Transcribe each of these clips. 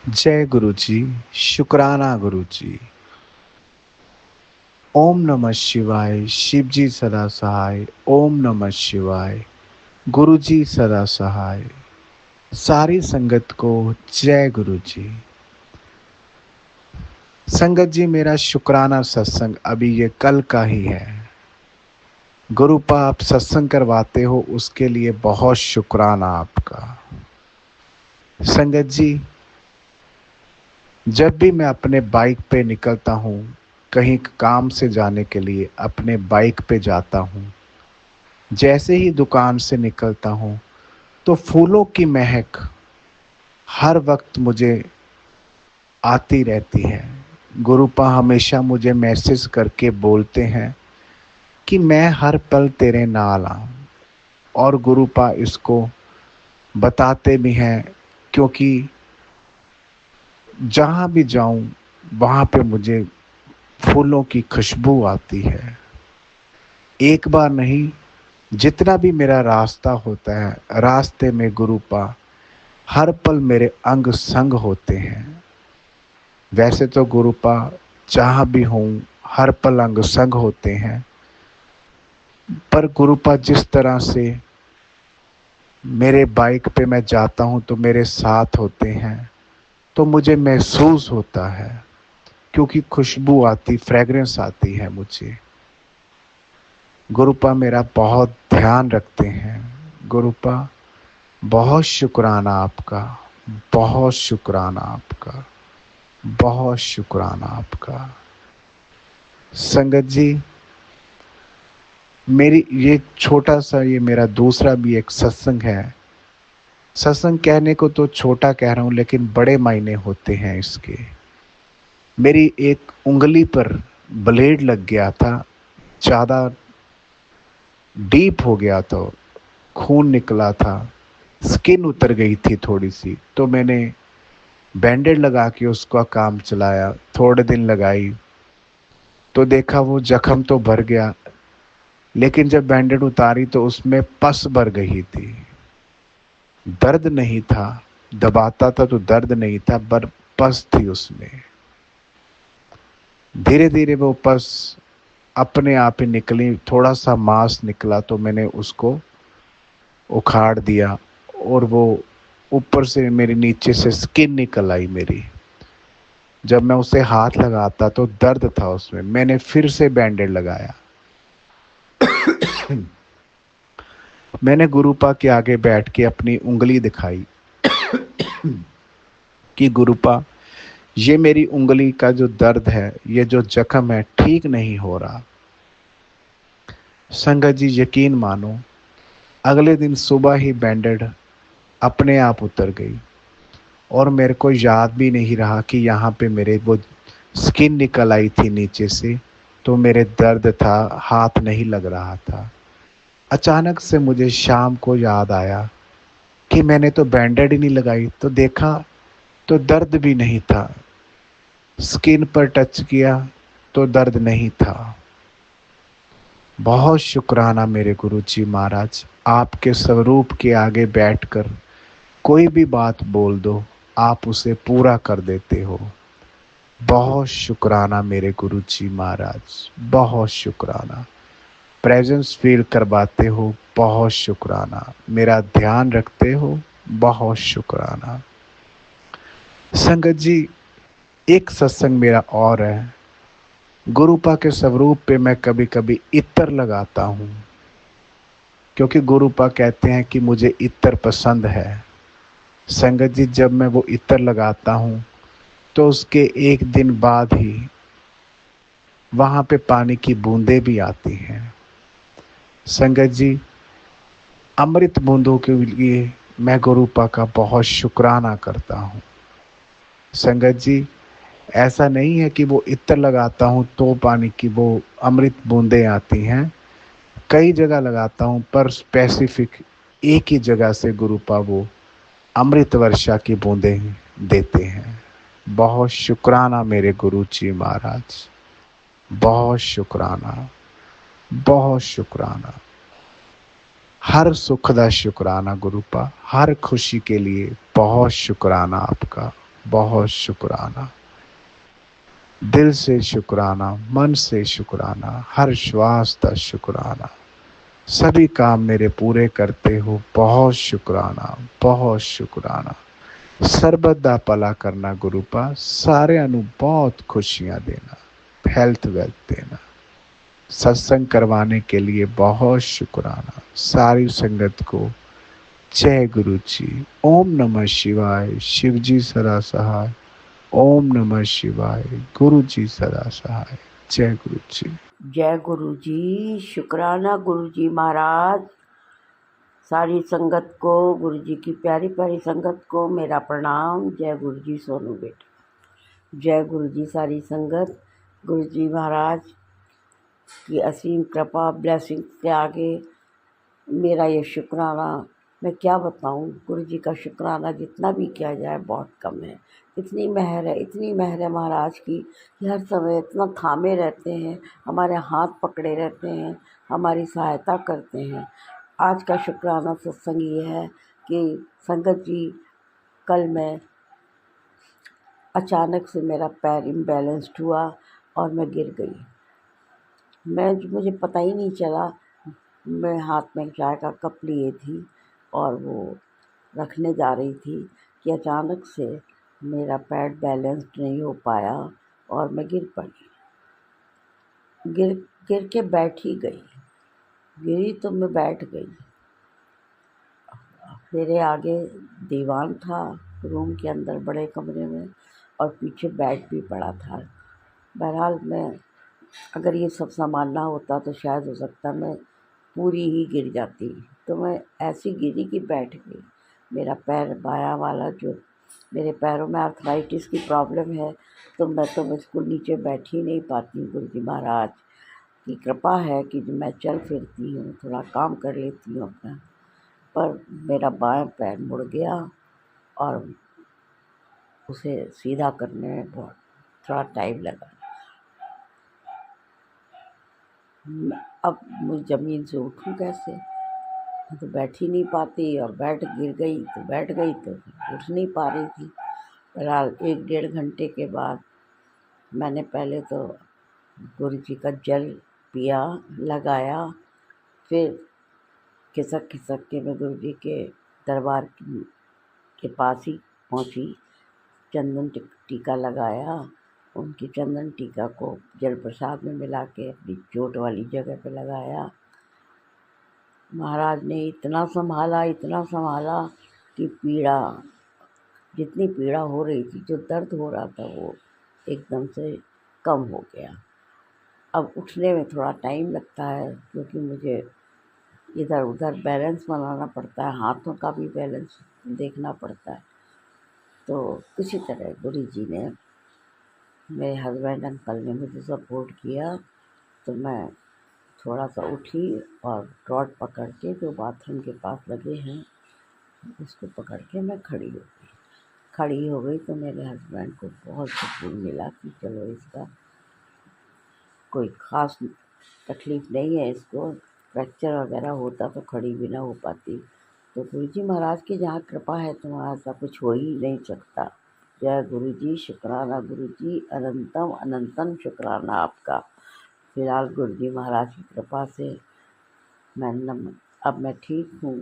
जय गुरु जी। शुक्राना गुरु जी। ओम नमः शिवाय। शिव जी सदा सहाय। ओम नमः शिवाय। गुरु जी सदा सहाय। सारी संगत को जय गुरु जी। संगत जी, मेरा शुक्राना सत्संग अभी ये कल का ही है। गुरुपा आप सत्संग करवाते हो, उसके लिए बहुत शुक्राना आपका। संगत जी, जब भी मैं अपने बाइक पे निकलता हूँ, कहीं काम से जाने के लिए अपने बाइक पे जाता हूँ, जैसे ही दुकान से निकलता हूँ तो फूलों की महक हर वक्त मुझे आती रहती है। गुरुपा हमेशा मुझे मैसेज करके बोलते हैं कि मैं हर पल तेरे नाल आऊं, और गुरुपा इसको बताते भी हैं, क्योंकि जहाँ भी जाऊं वहाँ पे मुझे फूलों की खुशबू आती है। एक बार नहीं, जितना भी मेरा रास्ता होता है, रास्ते में गुरुपा हर पल मेरे अंग संग होते हैं। वैसे तो गुरुपा जहाँ भी हूँ हर पल अंग संग होते हैं, पर गुरुपा जिस तरह से मेरे बाइक पे मैं जाता हूँ तो मेरे साथ होते हैं, तो मुझे महसूस होता है, क्योंकि खुशबू आती, फ्रेग्रेंस आती है मुझे। गुरुपा मेरा बहुत ध्यान रखते हैं। गुरुपा बहुत शुक्राना आपका। बहुत शुक्राना आपका। बहुत शुक्राना आपका। संगत जी, मेरी ये छोटा सा, ये मेरा दूसरा भी एक सत्संग है। सत्संग कहने को तो छोटा कह रहा हूं, लेकिन बड़े मायने होते हैं इसके। मेरी एक उंगली पर ब्लेड लग गया था, ज्यादा डीप हो गया था, खून निकला था, स्किन उतर गई थी थोड़ी सी, तो मैंने बैंडेड लगा के उसका काम चलाया। थोड़े दिन लगाई तो देखा वो जख्म तो भर गया, लेकिन जब बैंडेड उतारी तो उसमें पस भर गई थी। दर्द नहीं था, दबाता था तो दर्द नहीं था, पर पस थी उसमें। धीरे धीरे वो पस अपने आप ही निकली, थोड़ा सा मांस निकला तो मैंने उसको उखाड़ दिया, और वो ऊपर से मेरे नीचे से स्किन निकल आई मेरी। जब मैं उसे हाथ लगाता तो दर्द था उसमें। मैंने फिर से बैंडेड लगाया। मैंने गुरुपा के आगे बैठ के अपनी उंगली दिखाई कि गुरुपा, ये मेरी उंगली का जो दर्द है, ये जो जख्म है, ठीक नहीं हो रहा। संगत जी, यकीन मानो, अगले दिन सुबह ही बैंडेड अपने आप उतर गई, और मेरे को याद भी नहीं रहा कि यहाँ पे मेरे वो स्किन निकल आई थी नीचे से, तो मेरे दर्द था, हाथ नहीं लग रहा था। अचानक से मुझे शाम को याद आया कि मैंने तो बैंडेड ही नहीं लगाई, तो देखा तो दर्द भी नहीं था। स्किन पर टच किया तो दर्द नहीं था। बहुत शुक्राना मेरे गुरु जी महाराज, आपके स्वरूप के आगे बैठकर कोई भी बात बोल दो, आप उसे पूरा कर देते हो। बहुत शुक्राना मेरे गुरु जी महाराज। बहुत शुक्राना। प्रेजेंस फील करवाते हो, बहुत शुक्राना। मेरा ध्यान रखते हो, बहुत शुक्राना। संगत जी, एक सत्संग मेरा और है। गुरुपा के स्वरूप पे मैं कभी कभी इत्र लगाता हूँ, क्योंकि गुरुपा कहते हैं कि मुझे इत्र पसंद है। संगत जी, जब मैं वो इत्र लगाता हूँ तो उसके एक दिन बाद ही वहां पे पानी की बूंदें भी आती हैं। संगत जी, अमृत बूंदों के लिए मैं गुरुपा का बहुत शुक्राना करता हूँ। संगत जी, ऐसा नहीं है कि वो इत्र लगाता हूँ तो पानी की वो अमृत बूंदें आती हैं। कई जगह लगाता हूँ, पर स्पेसिफिक एक ही जगह से गुरुपा वो अमृत वर्षा की बूंदें देते हैं। बहुत शुक्राना मेरे गुरु जी महाराज। बहुत शुक्राना। बहुत शुक्राना। हर सुख का शुक्राना गुरुपा, हर खुशी के लिए बहुत शुक्राना आपका। बहुत शुक्राना। दिल से शुक्राना, मन से शुक्राना, हर श्वास का शुक्राना। सभी काम मेरे पूरे करते हो, बहुत शुक्राना, बहुत शुक्राना। सर्वदा भला करना गुरुपा, सारे अनु बहुत खुशियां देना, हेल्थ वेल्थ देना। सत्संग करवाने के लिए बहुत शुक्राना। सारी संगत को जय गुरु जी। ओम नमः शिवाय। शिव जी सदा सहाय। ओम नमः शिवाय। गुरु जी सदा सहाय। जय गुरु जी। जय गुरु जी। शुक्राना गुरु जी महाराज। सारी संगत को, गुरु जी की प्यारी प्यारी संगत को मेरा प्रणाम। जय गुरु जी सोनू बेटा। जय गुरु जी सारी संगत। गुरु जी महाराज की असीम कृपा ब्लेसिंग के आगे मेरा ये शुक्राना मैं क्या बताऊं। गुरु जी का शुक्राना जितना भी किया जाए बहुत कम है। इतनी मेहर है, इतनी मेहर है महाराज की कि हर समय इतना थामे रहते हैं, हमारे हाथ पकड़े रहते हैं, हमारी सहायता करते हैं। आज का शुक्राना सत्संग ये है कि संगत जी, कल मैं अचानक से मेरा पैर इम्बैलेंस्ड हुआ और मैं गिर गई। मुझे पता ही नहीं चला। मैं हाथ में चाय का कप लिए थी और वो रखने जा रही थी कि अचानक से मेरा पैर बैलेंस्ड नहीं हो पाया और मैं गिर पड़ी। गिर गिर के बैठ ही गई। गिरी तो मैं बैठ गई। मेरे आगे दीवान था रूम के अंदर बड़े कमरे में और पीछे बेड भी पड़ा था। बहरहाल मैं अगर ये सब संभालना होता तो शायद हो सकता मैं पूरी ही गिर जाती। तो मैं ऐसी गिरी कि बैठ गई। मेरा पैर बायां वाला, जो मेरे पैरों में आर्थराइटिस की प्रॉब्लम है, तो मैं बिल्कुल नीचे बैठ ही नहीं पाती हूँ। गुरु जी महाराज की कृपा है कि जो मैं चल फिरती हूँ, थोड़ा काम कर लेती हूँ अपना, पर मेरा बायां पैर मुड़ गया और उसे सीधा करने में बहुत थोड़ा टाइम लगा। अब मैं ज़मीन से उठूँ कैसे? मैं तो बैठ ही नहीं पाती और गिर गई तो बैठ गई तो उठ नहीं पा रही थी। बहरहाल 1 डेढ़ घंटे के बाद मैंने पहले तो गुरु जी का जल पिया, लगाया, फिर खिसक खिसक के मैं गुरु जी के दरबार के पास ही पहुंची। चंदन टीका लगाया। उनकी चंदन टीका को जल प्रसाद में मिला के अपनी चोट वाली जगह पे लगाया। महाराज ने इतना संभाला कि जितनी पीड़ा हो रही थी, जो दर्द हो रहा था, वो एकदम से कम हो गया। अब उठने में थोड़ा टाइम लगता है क्योंकि मुझे इधर उधर बैलेंस बनाना पड़ता है, हाथों का भी बैलेंस देखना पड़ता है। तो इसी तरह गुरु जी ने, मेरे हस्बैंड अंकल ने मुझे सपोर्ट किया। तो मैं थोड़ा सा उठी और रॉड पकड़ के, जो बाथरूम के पास लगे हैं, उसको पकड़ के मैं खड़ी हो गई। तो मेरे हस्बैंड को बहुत सुकून मिला कि चलो इसका कोई ख़ास तकलीफ़ नहीं है, इसको फ्रैक्चर वगैरह होता तो खड़ी भी ना हो पाती। तो गुरु जी महाराज की जहाँ कृपा है तो वहाँ ऐसा कुछ हो ही नहीं सकता। जय गुरु जी। शुक्राना गुरु जी, अनंतम अनंतम शुक्राना आपका। फिलहाल गुरु जी महाराज की कृपा से अब मैं ठीक हूँ।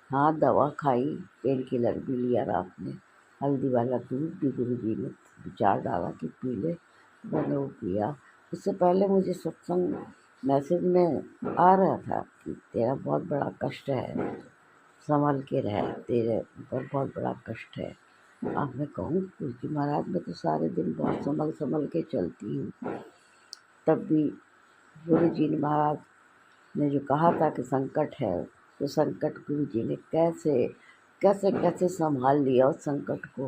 हाँ, दवा खाई, पेन किलर भी लिया रात में, हल्दी वाला दूध भी गुरु जी ने विचार डाला कि पी ले, मैंने वो पिया। उससे पहले मुझे सत्संग मैसेज में आ रहा था कि तेरा बहुत बड़ा कष्ट है, संभल के रह, तेरे ऊपर बहुत बड़ा कष्ट है। अब मैं कहूँ गुरु जी महाराज, मैं तो सारे दिन बहुत संभल के चलती हूँ, तब भी गुरु जी महाराज ने जो कहा था कि संकट है, तो संकट गुरु जी ने कैसे कैसे कैसे संभाल लिया उस संकट को।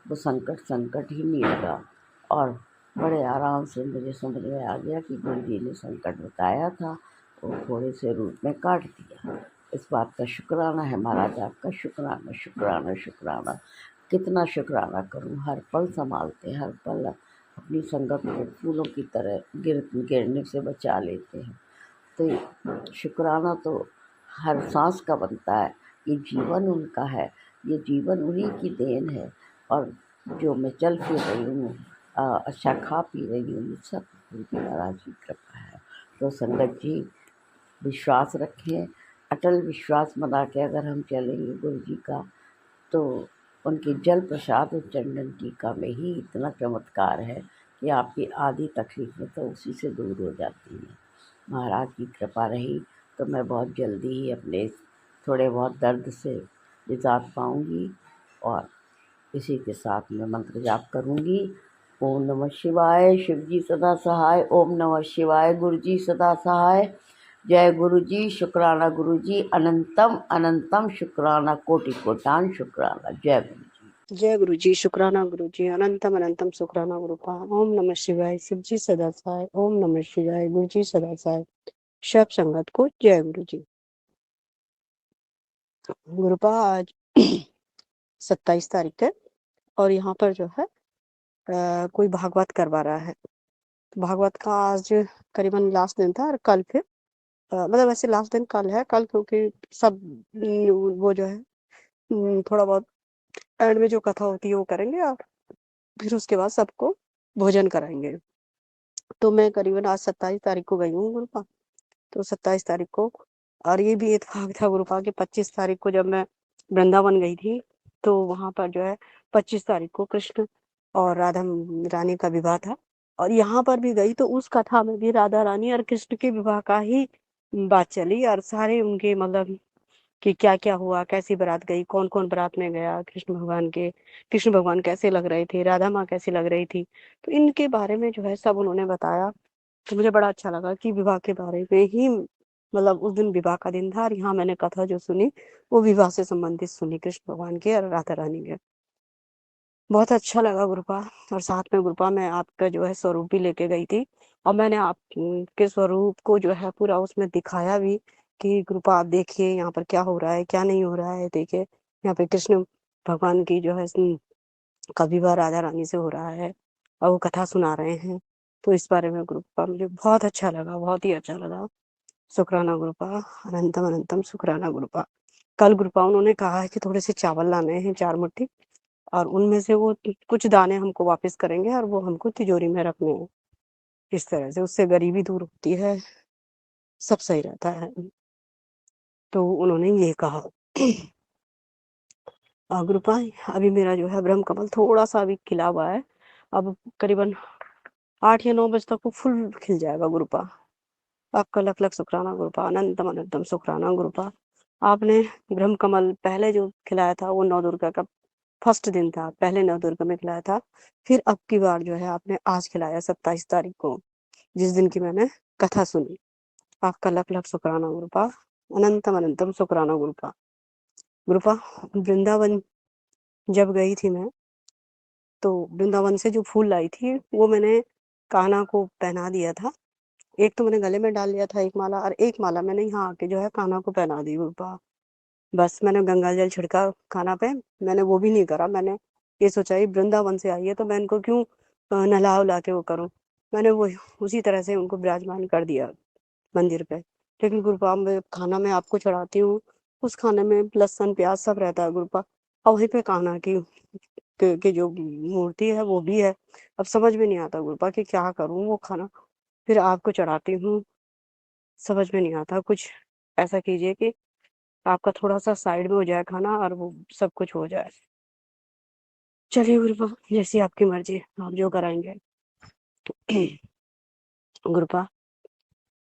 वो संकट ही नहीं लगा और बड़े आराम से मुझे समझ में आ गया कि गुरु जी ने संकट बताया था, वो थोड़े से रूप में काट दिया। इस बात का शुक्राना है महाराज आपका। शुक्राना शुक्राना शुक्राना। कितना शुक्राना करूं। हर पल संभालते हैं, हर पल अपनी संगत को फूलों की तरह गिरने से बचा लेते हैं। तो शुक्राना तो हर सांस का बनता है। ये जीवन उनका है, ये जीवन उन्हीं की देन है और जो मैं चल फिर रही हूँ, अच्छा खा पी रही हूँ, ये सब उनकी महाराज की कृपा है। तो संगत जी, विश्वास रखें, अटल विश्वास बना के अगर हम चलेंगे गुरु जी का, तो उनके जल प्रसाद और चंदन टीका में ही इतना चमत्कार है कि आपकी आधी तकलीफ़ें तो उसी से दूर हो जाती हैं। महाराज की कृपा रही तो मैं बहुत जल्दी ही अपने थोड़े बहुत दर्द से निजात पाऊंगी, और इसी के साथ मैं मंत्र जाप करूंगी। ओम नमः शिवाय, शिव जी सदा सहाय। ओम नमः शिवाय, गुरु जी सदा सहाय। जय गुरु जी, शुक्राना गुरु जी, अनंतम अनंतम शुक्राना, कोटि कोटान शुक्राना। जय गुरु जी। जय गुरु जी, शुक्राना गुरु जी, अनंतम अनंतम शुक्राना गुरुपा। ओम नमः शिवाय, शिव जी सदा सहाय। ओम नमः शिवाय, गुरु जी सदा सहाय। सब संगत को जय गुरु जी। गुरुपा आज 27 तारीख है और यहाँ पर जो है कोई भागवत करवा रहा है। तो भागवत का आज करीबन लास्ट दिन था और कल फिर मतलब वैसे लास्ट दिन कल है, कल क्योंकि सब वो जो है थोड़ा बहुत एंड में जो कथा होती है वो करेंगे और फिर उसके बाद सबको भोजन कराएंगे। तो मैं करीबन आज 27 तारीख को गई हूँ गुरुपा। तो 27 तारीख को, और ये भी इत्तेफाक था गुरुपा कि 25 तारीख को जब मैं वृंदावन गई थी तो वहां पर जो है 25 तारीख को कृष्ण और राधा रानी का विवाह था। और यहाँ पर भी गई तो उस कथा में भी राधा रानी और कृष्ण के विवाह का ही बात चली, और सारे उनके मतलब कि क्या क्या हुआ, कैसी बारात गई, कौन कौन बारात में गया, कृष्ण भगवान कैसे लग रहे थे, राधा माँ कैसी लग रही थी, तो इनके बारे में जो है सब उन्होंने बताया। तो मुझे बड़ा अच्छा लगा कि विवाह के बारे में ही, मतलब उस दिन विवाह का दिन था और यहाँ मैंने कथा जो सुनी वो विवाह से संबंधित सुनी, कृष्ण भगवान के और राधा रानी के। बहुत अच्छा लगा गुरुपा। और साथ में गुरुपा मैं आपका जो है स्वरूप भी लेके गई थी और मैंने आपके स्वरूप को जो है पूरा उसमें दिखाया भी कि गुरुपा आप देखिए यहाँ पर क्या हो रहा है, क्या नहीं हो रहा है। देखिए यहाँ पे कृष्ण भगवान की जो है का विवाह राधा रानी से हो रहा है और वो कथा सुना रहे हैं। तो इस बारे में गुरुपा मुझे बहुत अच्छा लगा, बहुत ही अच्छा लगा। शुक्राना गुरुपा, अनंतम अनंतम शुक्राना गुरुपा। कल गुरुपा उन्होंने कहा है कि थोड़े से चावल लाने हैं 4 मुट्ठी, और उनमें से वो कुछ दाने हमको वापस करेंगे और वो हमको तिजोरी में रखने हैं। इस तरह से उससे गरीबी दूर होती है, सब सही रहता है। तो उन्होंने ये कहा। गुरुपा अभी मेरा जो है ब्रह्म कमल थोड़ा सा अभी खिला हुआ है, अब करीबन 8 या 9 बजे तक वो फुल खिल जाएगा गुरुपा। आपका लख लख शुक्राना गुरुपा, अनंतम अनंतम शुक्राना गुरुपा। आपने ब्रह्म कमल पहले जो खिलाया था वो नौ दुर्गा का फर्स्ट दिन था, पहले नौ दुर्गा में खिलाया था। फिर अब की बार जो है आपने आज खिलाया 27 तारीख को, जिस दिन की मैंने कथा सुनी। आपका लख लख शुक्राना गुरुपा, अनंतम अनंतम शुक्राना गुरुपा। गुरुपा वृंदावन जब गई थी मैं, तो वृंदावन से जो फूल लाई थी वो मैंने कान्हा को पहना दिया था। एक तो मैंने गले में डाल लिया था एक माला, और एक माला मैंने यहाँ आके जो है कान्हा को पहना दी गुरुपा। बस मैंने गंगा जल छिड़का कान्हा पे। मैंने वो भी नहीं करा, मैंने ये सोचा ही वृंदावन से आई है तो मैं इनको क्यों नहला उला के वो करूं। मैंने वो उसी तरह से उनको विराजमान कर दिया मंदिर पे। लेकिन गुरुपा में खाना मैं आपको चढ़ाती हूँ, उस खाने में लहसुन प्याज सब रहता है गुरुपा, और वहीं पे कान्हा की जो मूर्ति है वो भी है। अब समझ में नहीं आता गुरुपा कि क्या करूं, वो खाना फिर आपको चढ़ाती हूँ, समझ में नहीं आता कुछ। ऐसा कीजिए कि आपका थोड़ा सा साइड में हो जाए खाना और वो सब कुछ हो जाए। चलिए गुरुपा, जैसी आपकी मर्जी, आप जो कराएंगे। गुरुपा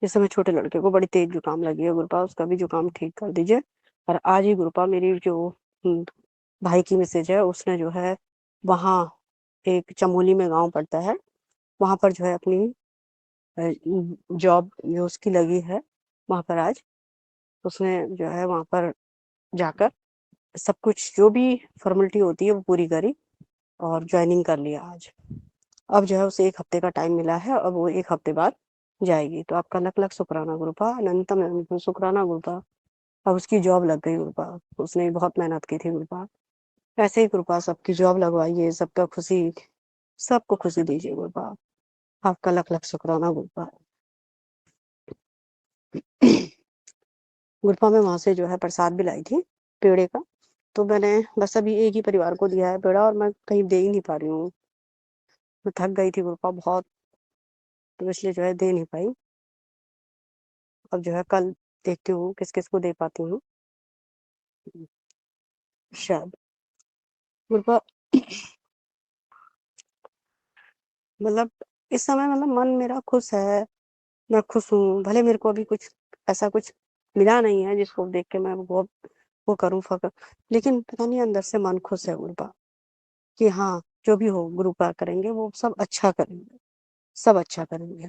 इस समय छोटे लड़के को बड़ी तेज जुकाम लगी है गुरुपा, उसका भी जुकाम ठीक कर दीजिए। और आज ही गुरुपा मेरी जो भाई की मैसेज है, उसने जो है वहाँ एक चमोली में गांव पड़ता है, वहां पर जो है अपनी जॉब जो उसकी लगी है, वहां पर आज उसने जो है वहां पर जाकर सब कुछ जो भी फॉर्मेलिटी होती है वो पूरी करी और ज्वाइनिंग कर लिया आज। अब जो है उसे 1 हफ्ते का टाइम मिला है, अब वो 1 हफ्ते बाद जाएगी। तो आपका लख लख शुक्राना गुरुपा, अनंतम अनंतम शुक्राना गुरुपा। अब उसकी जॉब लग गई गुरुपा, उसने बहुत मेहनत की थी गुरुपा। ऐसे ही गुरुपा सबकी जॉब लगवाइए, सबका खुशी, सबको खुशी दीजिए गुरुपा। आपका लख लख शुक्राना गुरुपा। गुरुपा में वहां से जो है प्रसाद भी लाई थी पेड़े का, तो मैंने बस अभी एक ही परिवार को दिया है पेड़ा, और मैं कहीं दे ही नहीं पा रही हूँ। मैं थक गई थी गुरुपा बहुत, तो इसलिए जो है दे नहीं पाई। अब जो है कल देखती हूँ किस किस को दे पाती हूँ शायद। गुरुपा मतलब इस समय मतलब मन मेरा खुश है, मैं खुश हूँ। भले मेरे को अभी कुछ ऐसा कुछ मिला नहीं है जिसको देख के मैं वो करूँ फक्र, लेकिन पता नहीं अंदर से मन खुश है गुरुपा कि हाँ, जो भी हो गुरुपा करेंगे, वो सब अच्छा करेंगे, सब अच्छा करेंगे।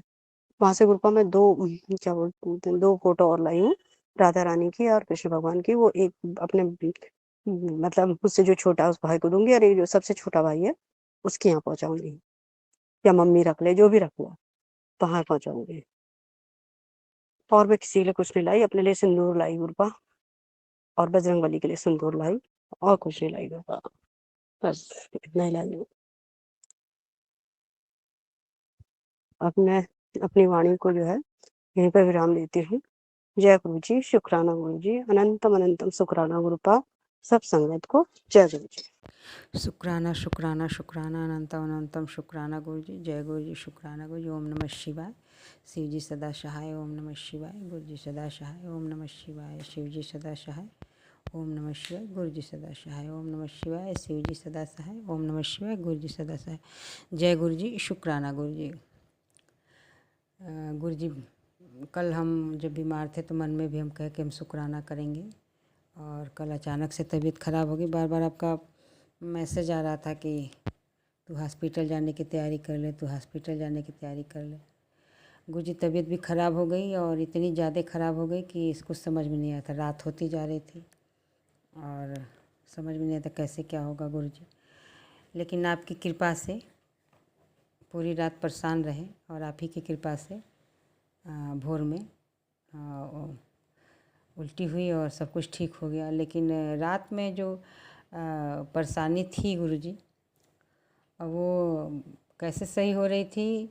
वहां से गुरुपा मैं क्या बोलते हैं, 2 फोटो और लाई हूँ, राधा रानी की और कृष्ण भगवान की। वो एक अपने मतलब मुझसे जो छोटा है उस भाई को दूंगी, और एक जो सबसे छोटा भाई है उसके यहाँ पहुंचाऊंगी, या मम्मी रख ले, जो भी रख लो, वहां पहुंचाऊंगी। और मैं किसी के लिए कुछ नहीं लाई, अपने लिए सिंदूर लाई गुरुपा, और बजरंगबली के लिए सिंदूर लाई, और कुछ नहीं लाई गुरुपा, बस इतना ही लाई हूँ। अब मैं अपनी वाणी को जो है यहीं पर विराम देती हूँ। जय गुरु जी, शुक्राना गुरु जी, अनंतम अनंतम शुक्राना गुरुपा, सब संगत को जय गुरु जी। शुक्राना शुक्राना शुक्राना अनंतम अनंतम शुक्राना गुरु जी। जय गुरु जी, शुक्राना गुरु जी। ओम नमः शिवाय। शिव जी सदा सहाय। ओम नमः शिवाय। गुरु जी सदा सहाय। ओम नमः शिवाय। शिव जी सदा सहाय। ओम नमः शिवाय। गुरु जी सदा सहाय। ओम नमः शिवाय। शिव जी सदा सहाय। ओम नमः शिवाय। गुरु जी सदा सहाय। जय गुरु जी, शुक्राना गुरु जी। गुरु जी, कल हम जब बीमार थे तो मन में भी हम कहे कि हम शुक्राना करेंगे, और कल अचानक से तबीयत ख़राब हो गई। बार बार आपका मैसेज आ रहा था कि तू हॉस्पिटल जाने की तैयारी कर ले, तू हॉस्पिटल जाने की तैयारी कर ले। गुरुजी, तबीयत भी ख़राब हो गई, और इतनी ज़्यादा ख़राब हो गई कि इसको समझ में नहीं आता। रात होती जा रही थी और समझ में नहीं आता कैसे क्या होगा गुरुजी। लेकिन आपकी कृपा से पूरी रात परेशान रहे, और आप ही की कृपा से भोर में उल्टी हुई और सब कुछ ठीक हो गया। लेकिन रात में जो परेशानी थी गुरुजी, वो कैसे सही हो रही थी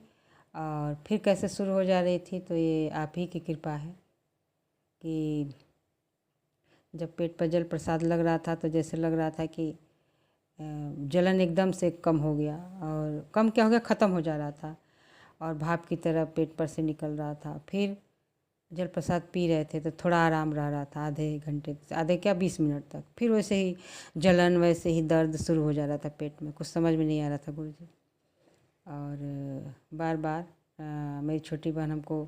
और फिर कैसे शुरू हो जा रही थी, तो ये आप ही की कृपा है कि जब पेट पर जल प्रसाद लग रहा था तो जैसे लग रहा था कि जलन एकदम से कम हो गया, और कम क्या हो गया, ख़त्म हो जा रहा था, और भाप की तरह पेट पर से निकल रहा था। फिर जल प्रसाद पी रहे थे तो थोड़ा आराम रह रहा था, आधे घंटे, आधे क्या 20 मिनट तक। फिर वैसे ही जलन, वैसे ही दर्द शुरू हो जा रहा था पेट में, कुछ समझ में नहीं आ रहा था गुरुजी। और बार बार मेरी छोटी बहन हमको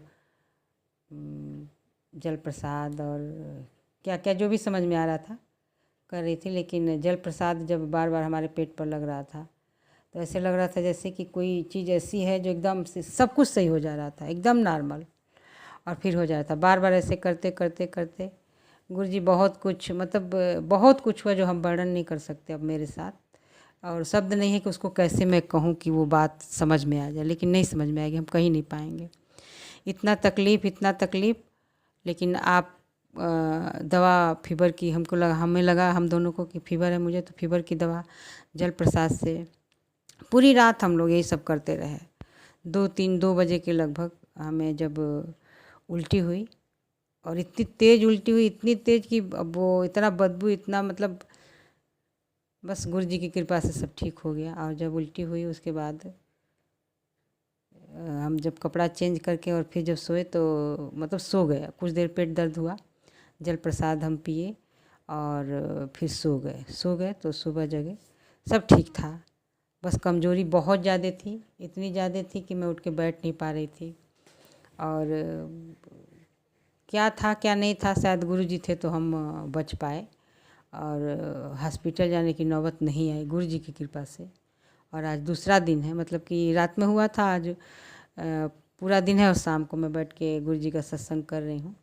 जल प्रसाद और क्या क्या जो भी समझ में आ रहा था कर रही थी, लेकिन जल प्रसाद जब बार बार हमारे पेट पर लग रहा था तो ऐसे लग रहा था जैसे कि कोई चीज़ ऐसी है जो एकदम से सब कुछ सही हो जा रहा था, एकदम नॉर्मल, और फिर हो जा रहा था। बार बार ऐसे करते करते करते गुरुजी बहुत कुछ, मतलब बहुत कुछ हुआ जो हम वर्णन नहीं कर सकते अब मेरे साथ, और शब्द नहीं है कि उसको कैसे मैं कहूँ कि वो बात समझ में आ जाए, लेकिन नहीं समझ में आएगी, हम कहीं नहीं पाएंगे। इतना तकलीफ़, इतना तकलीफ़, लेकिन आप दवा फीवर की हमको लगा, हमें लगा हम दोनों को कि फीवर है मुझे, तो फीवर की दवा जल प्रसाद से पूरी रात हम लोग यही सब करते रहे। 2 बजे के लगभग हमें जब उल्टी हुई, और इतनी तेज़ उल्टी हुई, इतनी तेज़ कि अब वो इतना बदबू, इतना मतलब बस गुरु जी की कृपा से सब ठीक हो गया। और जब उल्टी हुई उसके बाद हम जब कपड़ा चेंज करके और फिर जब सोए तो मतलब सो गए, कुछ देर पेट दर्द हुआ, जल प्रसाद हम पिए और फिर सो गए तो सुबह जगे, सब ठीक था। बस कमज़ोरी बहुत ज़्यादा थी, इतनी ज़्यादा थी कि मैं उठ के बैठ नहीं पा रही थी। और क्या था क्या नहीं था, शायद गुरु जी थे तो हम बच पाए, और हॉस्पिटल जाने की नौबत नहीं आई गुरु जी की कृपा से। और आज दूसरा दिन है, मतलब कि रात में हुआ था, आज पूरा दिन है, और शाम को मैं बैठ के गुरु जी का सत्संग कर रही हूँ।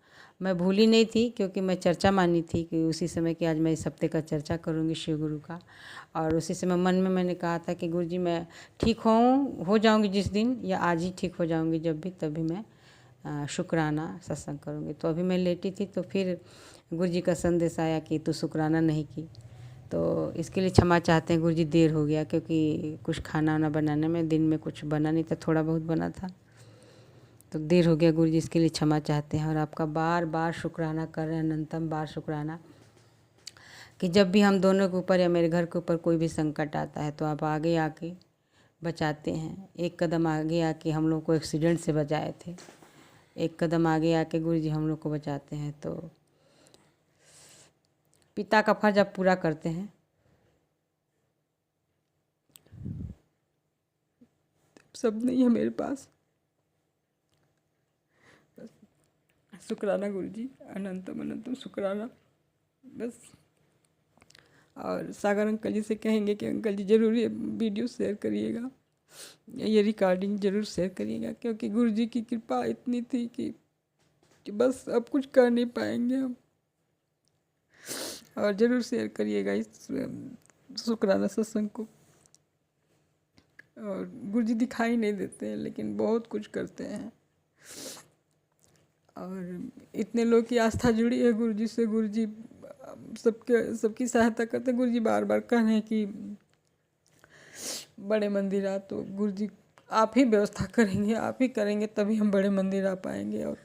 मैं भूली नहीं थी, क्योंकि मैं चर्चा मानी थी कि उसी समय कि आज मैं इस हफ्ते का चर्चा करूँगी शिव गुरु का। और उसी समय मन में मैंने कहा था कि गुरु जी मैं ठीक हो जाऊँगी जिस दिन, या आज ही ठीक हो जाऊँगी जब भी, तभी मैं शुक्राना सत्संग करूँगी। तो अभी मैं लेटी थी तो फिर गुरु जी का संदेश आया कि तू शुक्राना नहीं की, तो इसके लिए क्षमा चाहते हैं गुरु जी, देर हो गया, क्योंकि कुछ खाना वाना बनाने में दिन में कुछ बना नहीं था, थोड़ा बहुत बना था, तो देर हो गया गुरु जी, इसके लिए क्षमा चाहते हैं। और आपका बार बार शुक्राना कर रहे हैं, अनंतम बार शुक्राना कि जब भी हम दोनों के ऊपर या मेरे घर के ऊपर कोई भी संकट आता है तो आप आगे आके बचाते हैं। एक कदम आगे आके हम लोग को एक्सीडेंट से बचाए थे, एक कदम आगे आके गुरुजी हम लोग को बचाते हैं। तो पिता का फर्ज आप पूरा करते हैं। सब नहीं है मेरे पास, शुक्राना गुरुजी, अनंतम अनंतम शुक्राना बस। और सागर अंकल जी से कहेंगे कि अंकल जी ज़रूर ये वीडियो शेयर करिएगा, ये रिकॉर्डिंग ज़रूर शेयर करिएगा, क्योंकि गुरुजी की कृपा इतनी थी कि बस अब कुछ कर नहीं पाएंगे हम। और ज़रूर शेयर करिएगा इस शुक्राना सत्संग को। और गुरुजी दिखाई नहीं देते हैं लेकिन बहुत कुछ करते हैं, और इतने लोग की आस्था जुड़ी है गुरुजी से। गुरुजी सबकी सहायता करते हैं। गुरुजी बार बार कह रहे हैं कि बड़े मंदिर आ, तो गुरुजी आप ही व्यवस्था करेंगे, आप ही करेंगे, तभी हम बड़े मंदिर आ पाएंगे। और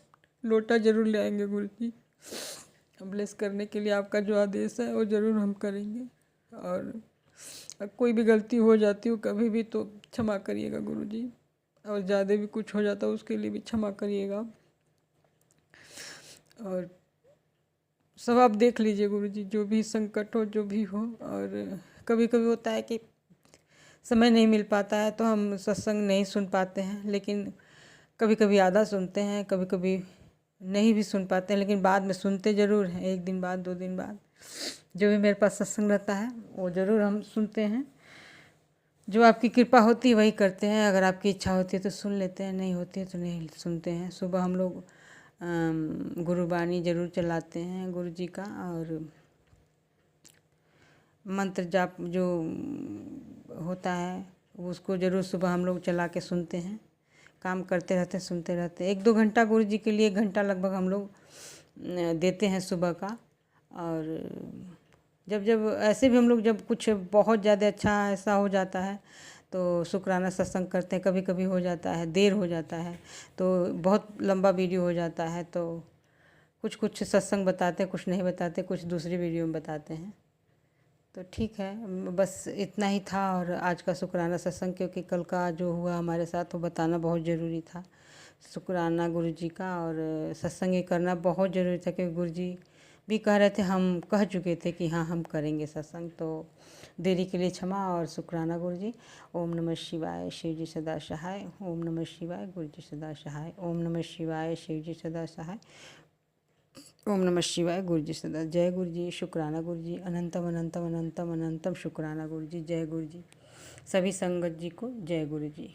लोटा जरूर ले आएंगे गुरुजी, ब्लेस करने के लिए आपका जो आदेश है वो ज़रूर हम करेंगे। और कोई भी गलती हो जाती हो कभी भी तो क्षमा करिएगा गुरुजी, और ज़्यादा भी कुछ हो जाता है उसके लिए भी क्षमा करिएगा। और सब आप देख लीजिए गुरुजी, जो भी संकट हो जो भी हो। और कभी कभी होता है कि समय नहीं मिल पाता है तो हम सत्संग नहीं सुन पाते हैं, लेकिन कभी कभी आधा सुनते हैं, कभी कभी नहीं भी सुन पाते हैं, लेकिन बाद में सुनते ज़रूर हैं। 1 दिन बाद 2 दिन बाद जो भी मेरे पास सत्संग रहता है वो ज़रूर हम सुनते हैं। जो आपकी कृपा होती है वही करते हैं। अगर आपकी इच्छा होती है तो सुन लेते हैं, नहीं होती है तो नहीं सुनते हैं। सुबह हम लोग गुरुबानी ज़रूर चलाते हैं गुरुजी का, और मंत्र जाप जो होता है उसको ज़रूर सुबह हम लोग चला के सुनते हैं। काम करते रहते सुनते रहते। 1-2 घंटा गुरुजी के लिए, 1 घंटा लगभग हम लोग देते हैं सुबह का। और जब ऐसे भी हम लोग जब कुछ बहुत ज़्यादा अच्छा ऐसा हो जाता है तो शुक्राना सत्संग करते हैं। कभी कभी हो जाता है, देर हो जाता है तो बहुत लंबा वीडियो हो जाता है, तो कुछ सत्संग बताते हैं, कुछ नहीं बताते, कुछ दूसरी वीडियो में बताते हैं। तो ठीक है, बस इतना ही था। और आज का शुक्राना सत्संग, क्योंकि कल का जो हुआ हमारे साथ वो बताना बहुत ज़रूरी था, शुक्राना गुरुजी का। और सत्संग ये करना बहुत ज़रूरी था, क्योंकि गुरुजी भी कह रहे थे, हम कह चुके थे कि हाँ हम करेंगे सत्संग। तो देरी के लिए क्षमा और शुक्राना गुरुजी। ओम नमः शिवाय, शिव जी सदा सहाय। ओम नमः शिवाय, गुरुजी सदा सहाय। ओम नमः शिवाय, शिव जी सदा सहाय। ओम नमः शिवाय, गुरुजी सदा। जय गुरुजी, शुक्राना गुरुजी, अनंतम अनंतम अनंतम अनंतम शुक्राना गुरुजी। जय गुरुजी। सभी संगत जी को जय गुरुजी।